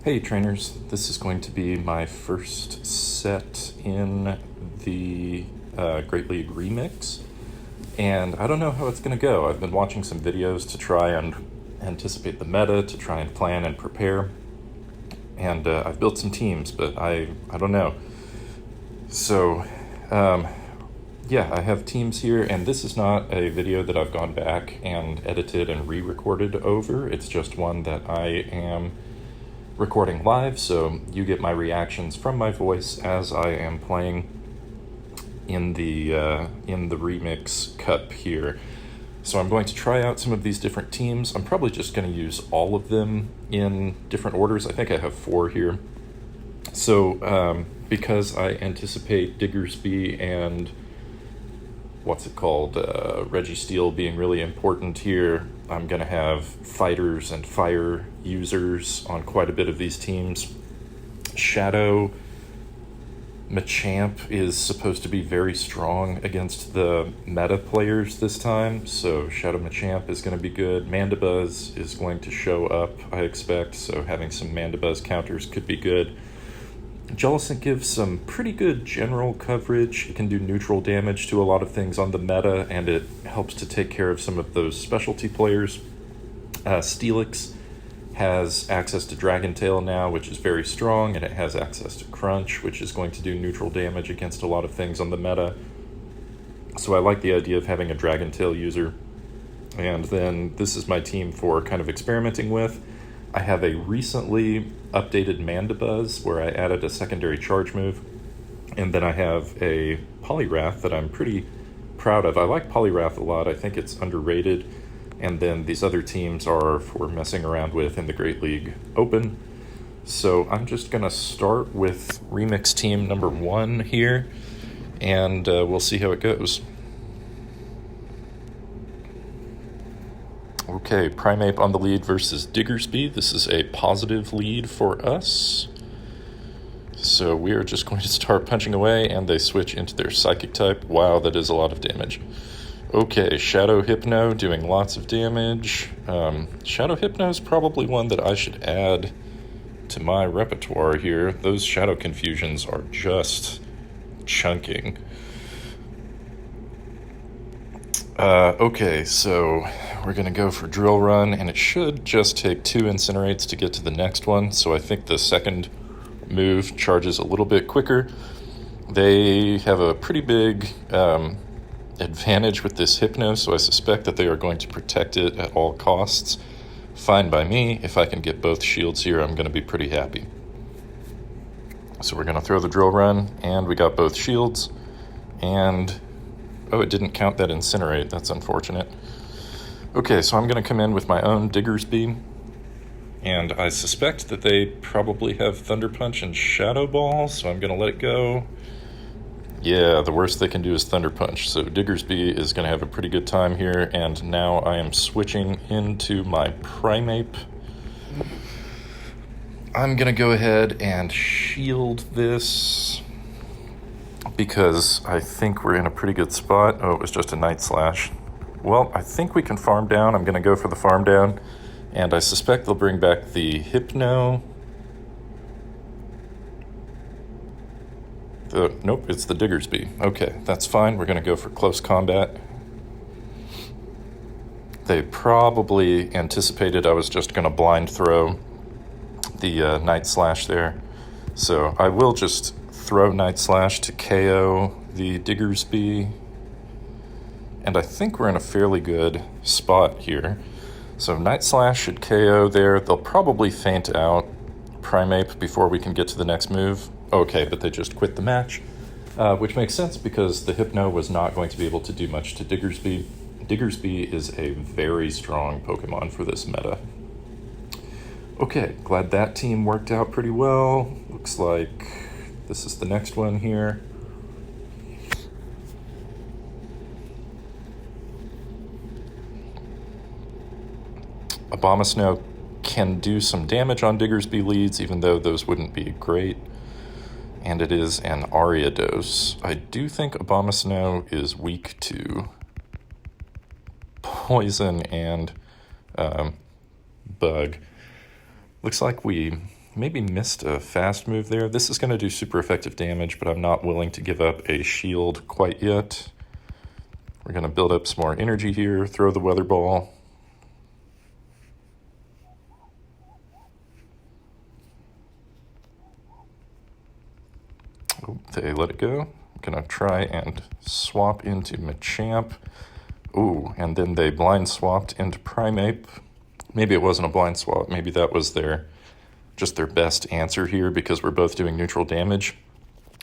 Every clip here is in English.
Hey trainers, this is going to be my first set in the Great League Remix, and I don't know how it's going to go. I've been watching some videos to try and anticipate the meta, to try and plan and prepare, and I've built some teams, but I don't know. So, yeah, I have teams here, and this is not a video that I've gone back and edited and re-recorded over. It's just one that I am recording live, so you get my reactions from my voice as I am playing in the Remix Cup here. So I'm going to try out some of these different teams. I'm probably just going to use all of them in different orders. I think I have 4 here. So because I anticipate Diggersby and Registeel being really important here, I'm going to have fighters and fire users on quite a bit of these teams. Shadow Machamp is supposed to be very strong against the meta players this time, so Shadow Machamp is going to be good. Mandibuzz is going to show up, I expect, so having some Mandibuzz counters could be good. Jellicent gives some pretty good general coverage. It can do neutral damage to a lot of things on the meta, and it helps to take care of some of those specialty players. Steelix has access to Dragon Tail now, which is very strong, and it has access to Crunch, which is going to do neutral damage against a lot of things on the meta. So I like the idea of having a Dragon Tail user. And then this is my team for kind of experimenting with. I have a recently updated Mandibuzz where I added a secondary charge move, and then I have a Poliwrath that I'm pretty proud of. I like Poliwrath a lot. I think it's underrated, and then these other teams are for messing around with in the Great League Open. So I'm just going to start with Remix team number 1 here, and we'll see how it goes. Okay, Primeape on the lead versus Diggersby. This is a positive lead for us. So we are just going to start punching away, and they switch into their Psychic type. Wow, that is a lot of damage. Okay, Shadow Hypno doing lots of damage. Shadow Hypno is probably one that I should add to my repertoire here. Those Shadow Confusions are just chunking. Okay, so we're going to go for Drill Run, and it should just take 2 Incinerates to get to the next one, so I think the second move charges a little bit quicker. They have a pretty big advantage with this Hypno, so I suspect that they are going to protect it at all costs. Fine by me. If I can get both shields here, I'm going to be pretty happy. So we're going to throw the Drill Run, and we got both shields, and oh, it didn't count that Incinerate. That's unfortunate. Okay, so I'm going to come in with my own Diggersby, and I suspect that they probably have Thunder Punch and Shadow Ball, so I'm going to let it go. Yeah, the worst they can do is Thunder Punch, so Diggersby is going to have a pretty good time here, and now I am switching into my Primeape. I'm going to go ahead and shield this, because I think we're in a pretty good spot. Oh, it was just a Night Slash. Well, I think we can farm down. I'm going to go for the farm down, and I suspect they'll bring back the Hypno. Nope, it's the Diggersby. Okay, that's fine. We're going to go for close combat. They probably anticipated I was just going to blind throw the Night Slash there. So I will just throw Night Slash to KO the Diggersby, and I think we're in a fairly good spot here. So Night Slash should KO there. They'll probably feint out Primeape before we can get to the next move. Okay, but they just quit the match, which makes sense because the Hypno was not going to be able to do much to Diggersby. Diggersby is a very strong Pokemon for this meta. Okay, glad that team worked out pretty well. Looks like this is the next one here. Abomasnow can do some damage on Diggersby leads, even though those wouldn't be great. And it is an Ariados. I do think Abomasnow is weak to Poison and Bug. Looks like we maybe missed a fast move there. This is going to do super effective damage, but I'm not willing to give up a shield quite yet. We're going to build up some more energy here, throw the weather ball. Oh, they let it go. I'm going to try and swap into Machamp. Ooh, and then they blind swapped into Primeape. Maybe it wasn't a blind swap. Maybe that was just their best answer here because we're both doing neutral damage.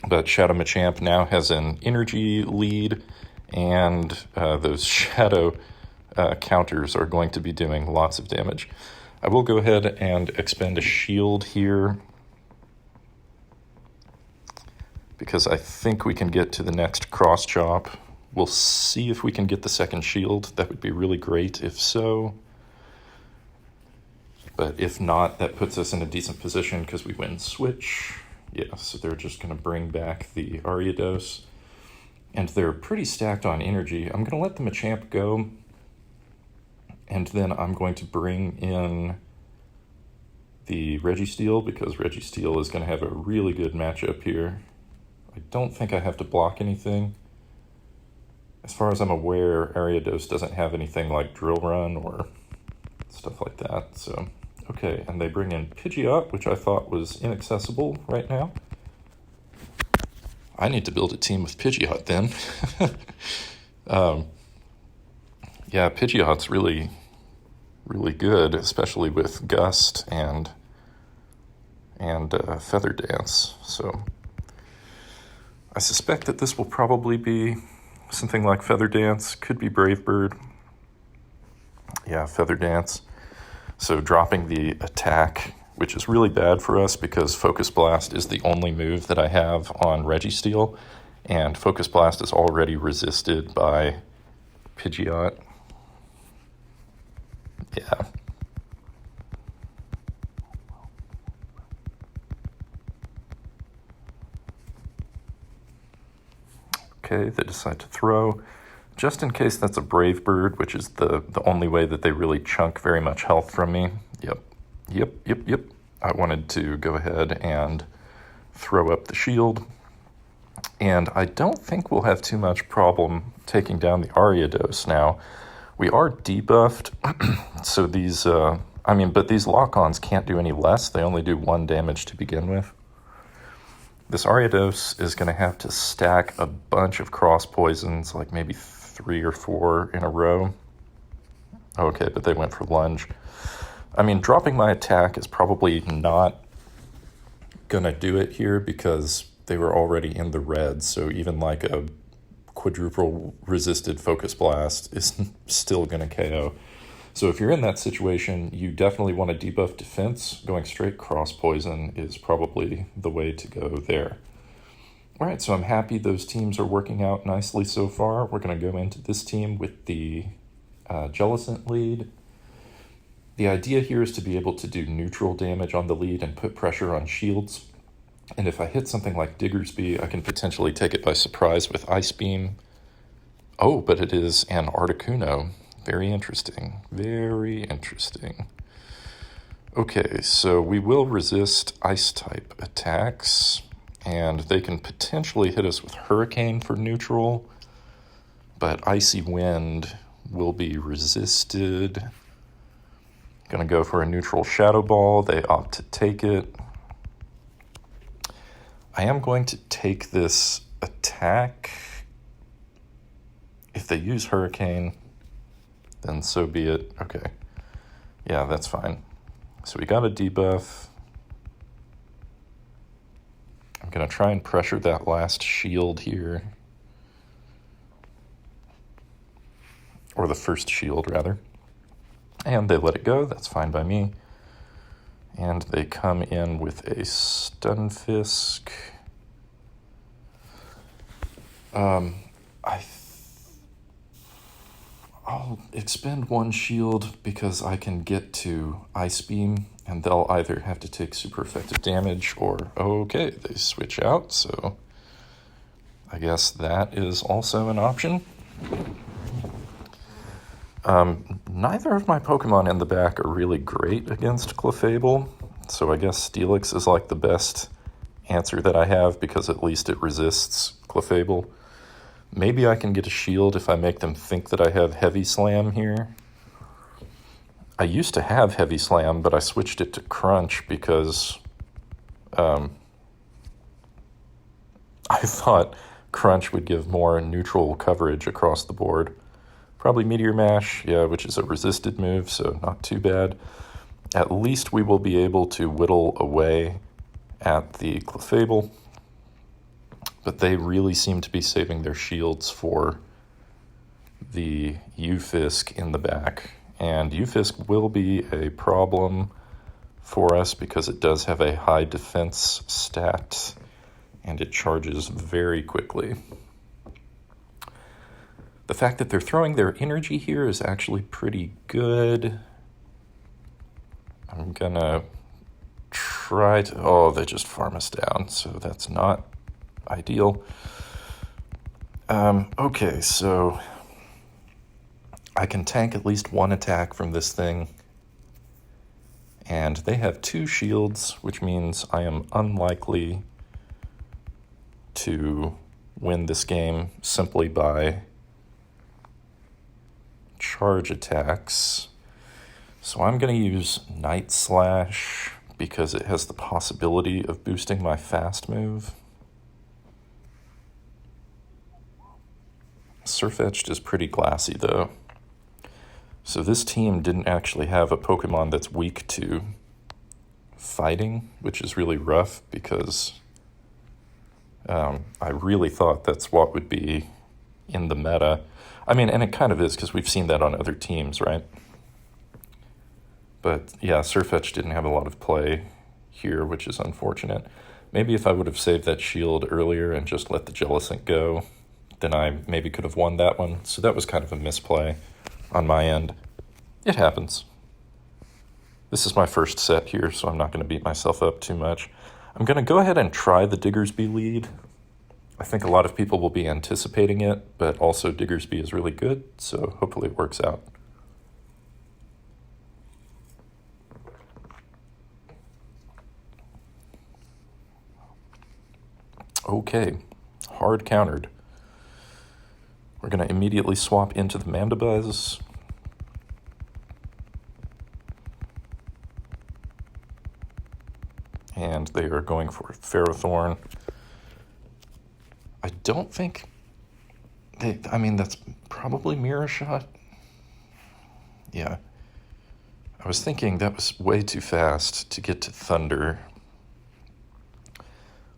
But Shadow Machamp now has an energy lead, and those shadow counters are going to be doing lots of damage. I will go ahead and expend a shield here because I think we can get to the next cross chop. We'll see if we can get the second shield. That would be really great if so. But if not, that puts us in a decent position because we win switch. Yeah, so they're just going to bring back the Ariados. And they're pretty stacked on energy. I'm going to let the Machamp go. And then I'm going to bring in the Registeel because Registeel is going to have a really good matchup here. I don't think I have to block anything. As far as I'm aware, Ariados doesn't have anything like Drill Run or stuff like that. So, okay, and they bring in Pidgeot, which I thought was inaccessible right now. I need to build a team with Pidgeot then. Yeah, Pidgeot's really, really good, especially with Gust and Feather Dance. So I suspect that this will probably be something like Feather Dance, could be Brave Bird. Yeah, Feather Dance. So dropping the attack, which is really bad for us because Focus Blast is the only move that I have on Registeel, and Focus Blast is already resisted by Pidgeot. Yeah. Okay, they decide to throw. Just in case that's a Brave Bird, which is the only way that they really chunk very much health from me. Yep. I wanted to go ahead and throw up the shield. And I don't think we'll have too much problem taking down the Ariados now. We are debuffed, so these, but these lock-ons can't do any less. They only do 1 damage to begin with. This Ariados is going to have to stack a bunch of cross poisons, like maybe 3 or 4 in a row. Okay, but they went for lunge. I mean, dropping my attack is probably not going to do it here because they were already in the red, so even like a quadruple resisted Focus Blast is still going to KO. So if you're in that situation, you definitely want to debuff defense. Going straight cross poison is probably the way to go there. All right, so I'm happy those teams are working out nicely so far. We're going to go into this team with the Jellicent lead. The idea here is to be able to do neutral damage on the lead and put pressure on shields. And if I hit something like Diggersby, I can potentially take it by surprise with Ice Beam. Oh, but it is an Articuno. Very interesting. Very interesting. Okay, so we will resist Ice-type attacks, and they can potentially hit us with Hurricane for neutral, but Icy Wind will be resisted. Gonna go for a neutral Shadow Ball. They opt to take it. I am going to take this attack. If they use Hurricane, then so be it. Okay. Yeah, that's fine. So we got a debuff. I'm going to try and pressure that last shield here. Or the first shield, rather. And they let it go. That's fine by me. And they come in with a Stunfisk. I'll expend 1 shield because I can get to Ice Beam, and they'll either have to take super effective damage or, okay, they switch out, so I guess that is also an option. Neither of my Pokemon in the back are really great against Clefable, So I guess Steelix is like the best answer that I have because at least it resists Clefable. Maybe I can get a shield if I make them think that I have Heavy Slam here. I used to have Heavy Slam, but I switched it to Crunch because I thought Crunch would give more neutral coverage across the board. Probably Meteor Mash, yeah, which is a resisted move, so not too bad. At least we will be able to whittle away at the Clefable, but they really seem to be saving their shields for the Ufisk in the back. And Ufisk will be a problem for us because it does have a high defense stat and it charges very quickly. The fact that they're throwing their energy here is actually pretty good. I'm gonna try to... Oh, they just farm us down, so that's not ideal. Okay, so I can tank at least one attack from this thing. And they have 2 shields, which means I am unlikely to win this game simply by charge attacks. So I'm going to use Night Slash because it has the possibility of boosting my fast move. Sirfetch'd is pretty glassy though. So this team didn't actually have a Pokemon that's weak to fighting, which is really rough because I really thought that's what would be in the meta. I mean, and it kind of is because we've seen that on other teams, right? But yeah, Sirfetch'd didn't have a lot of play here, which is unfortunate. Maybe if I would have saved that shield earlier and just let the Jellicent go, then I maybe could have won that one. So that was kind of a misplay on my end. It happens. This is my first set here, so I'm not going to beat myself up too much. I'm going to go ahead and try the Diggersby lead. I think a lot of people will be anticipating it, but also Diggersby is really good, so hopefully it works out. Okay, hard countered. We're going to immediately swap into the Mandibuzz. And they are going for Ferrothorn. I don't think I mean, that's probably Mirror Shot. Yeah. I was thinking that was way too fast to get to Thunder.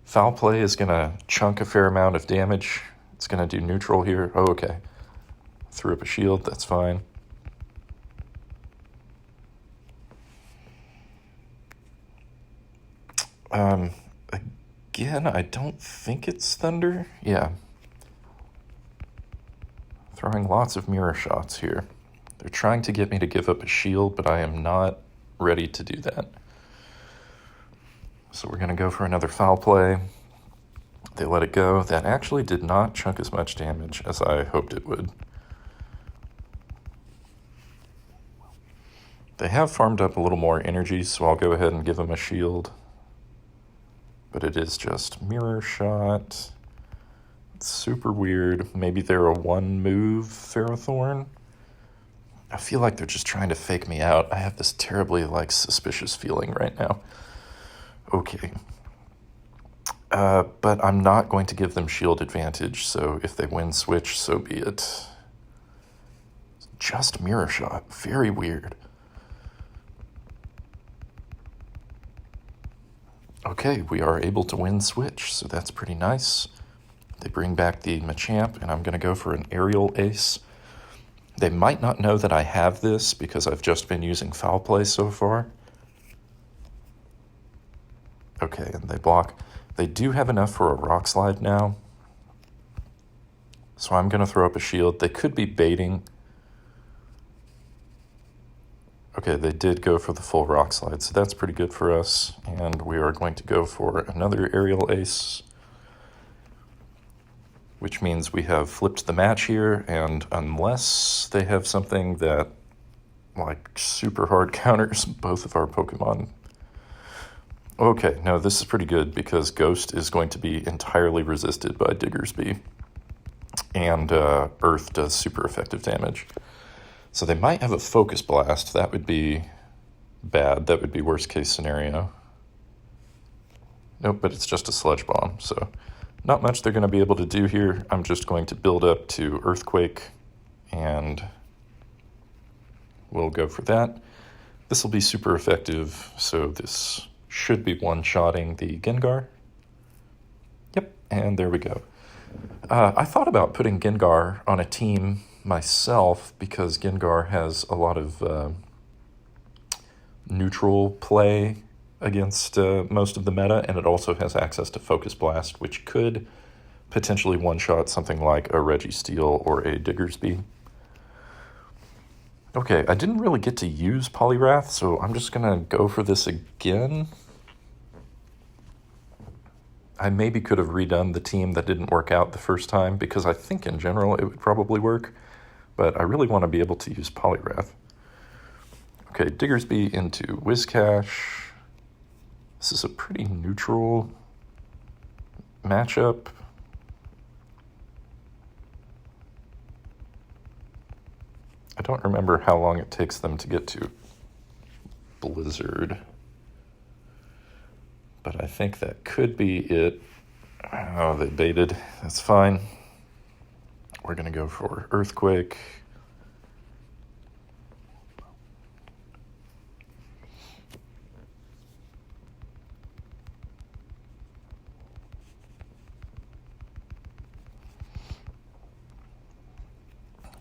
Foul Play is going to chunk a fair amount of damage. It's going to do neutral here. Oh, okay. Threw up a shield. That's fine. Again, I don't think it's Thunder. Yeah. Throwing lots of mirror shots here. They're trying to get me to give up a shield, but I am not ready to do that. So we're going to go for another Foul Play. They let it go. That actually did not chunk as much damage as I hoped it would. They have farmed up a little more energy, so I'll go ahead and give them a shield. But it is just Mirror Shot. It's super weird. Maybe they're a one-move Ferrothorn. I feel like they're just trying to fake me out. I have this terribly, suspicious feeling right now. Okay. But I'm not going to give them shield advantage, so if they win switch, so be it. Just Mirror Shot. Very weird. Okay, we are able to win switch, so that's pretty nice. They bring back the Machamp, and I'm going to go for an Aerial Ace. They might not know that I have this because I've just been using Foul Play so far. Okay, and they block. They do have enough for a Rock Slide now. So I'm going to throw up a shield. They could be baiting. Okay, they did go for the full Rock Slide, so that's pretty good for us. And we are going to go for another Aerial Ace, which means we have flipped the match here, and unless they have something that, super hard counters both of our Pokemon, Okay, no, this is pretty good because Ghost is going to be entirely resisted by Diggersby. And Earth does super effective damage. So they might have a Focus Blast. That would be bad. That would be worst case scenario. Nope, but it's just a Sludge Bomb. So not much they're going to be able to do here. I'm just going to build up to Earthquake, and we'll go for that. This will be super effective, so this should be one-shotting the Gengar. Yep, and there we go. I thought about putting Gengar on a team myself because Gengar has a lot of neutral play against most of the meta, and it also has access to Focus Blast, which could potentially one-shot something like a Registeel or a Diggersby. Okay, I didn't really get to use Poliwrath, so I'm just going to go for this again. I maybe could have redone the team that didn't work out the first time, because I think in general it would probably work, but I really want to be able to use Poliwrath. Okay, Diggersby into Whiscash. This is a pretty neutral matchup. I don't remember how long it takes them to get to Blizzard, but I think that could be it. Oh, they baited. That's fine. We're going to go for Earthquake.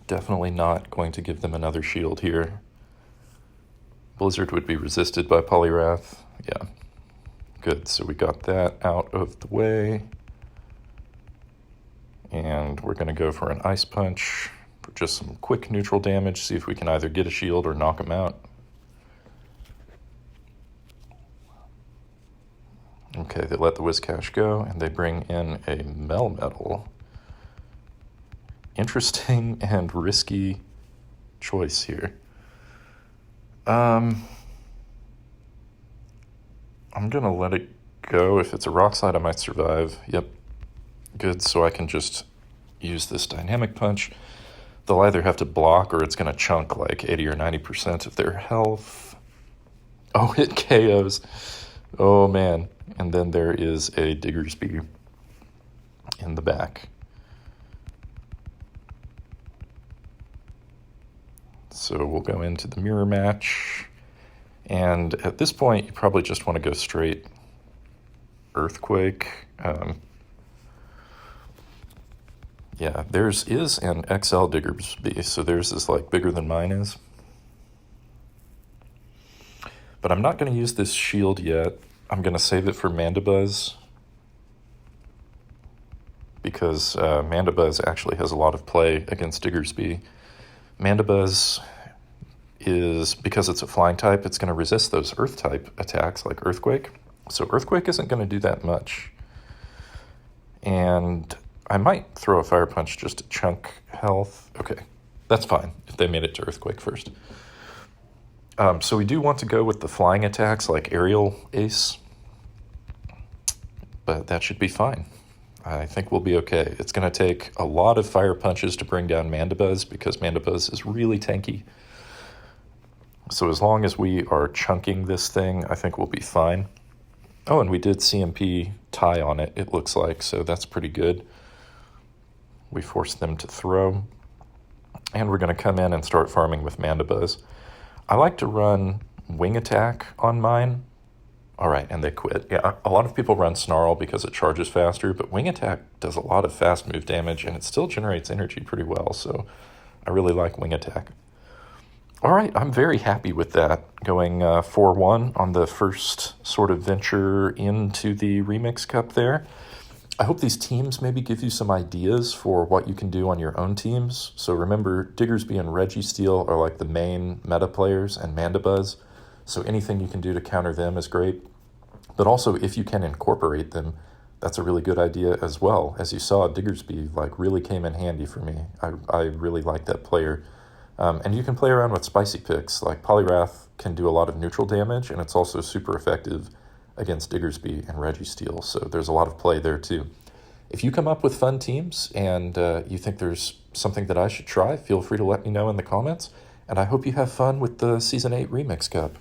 Definitely not going to give them another shield here. Blizzard would be resisted by Poliwrath. Yeah, good. So we got that out of the way. And we're going to go for an Ice Punch for just some quick neutral damage, see if we can either get a shield or knock him out. Okay, they let the Whiscash go, and they bring in a Melmetal. Interesting and risky choice here. I'm going to let it go. If it's a Rock Slide, I might survive. Yep. Good, so I can just use this Dynamic Punch. They'll either have to block or it's going to chunk like 80 or 90% of their health. Oh, it KOs. Oh, man. And then there is a Diggersby in the back. So we'll go into the mirror match. And at this point, you probably just want to go straight Earthquake. Yeah, theirs is an XL Diggersby, so theirs is like bigger than mine is. But I'm not going to use this shield yet. I'm going to save it for Mandibuzz, because Mandibuzz actually has a lot of play against Diggersby. Mandibuzz is, because it's a flying type, it's going to resist those earth type attacks like Earthquake. So Earthquake isn't going to do that much. And I might throw a Fire Punch just to chunk health. Okay, that's fine if they made it to Earthquake first. So we do want to go with the flying attacks like Aerial Ace, but that should be fine. I think we'll be okay. It's going to take a lot of Fire Punches to bring down Mandibuzz, because Mandibuzz is really tanky. So as long as we are chunking this thing, I think we'll be fine. Oh, and we did CMP tie on it, it looks like, so that's pretty good. We forced them to throw. And we're going to come in and start farming with Mandibuzz. I like to run Wing Attack on mine. All right, and they quit. Yeah, a lot of people run Snarl because it charges faster, but Wing Attack does a lot of fast move damage, and it still generates energy pretty well, so I really like Wing Attack. All right, I'm very happy with that, going 4-1 on the first sort of venture into the Remix Cup there. I hope these teams maybe give you some ideas for what you can do on your own teams. So remember, Diggersby and Registeel are like the main meta players, and Mandibuzz. So anything you can do to counter them is great. But also, if you can incorporate them, that's a really good idea as well. As you saw, Diggersby like really came in handy for me. I really like that player. And you can play around with spicy picks. Like Poliwrath can do a lot of neutral damage, and it's also super effective against Diggersby and Registeel, so there's a lot of play there too. If you come up with fun teams and you think there's something that I should try, feel free to let me know in the comments, and I hope you have fun with the Season 8 Remix Cup.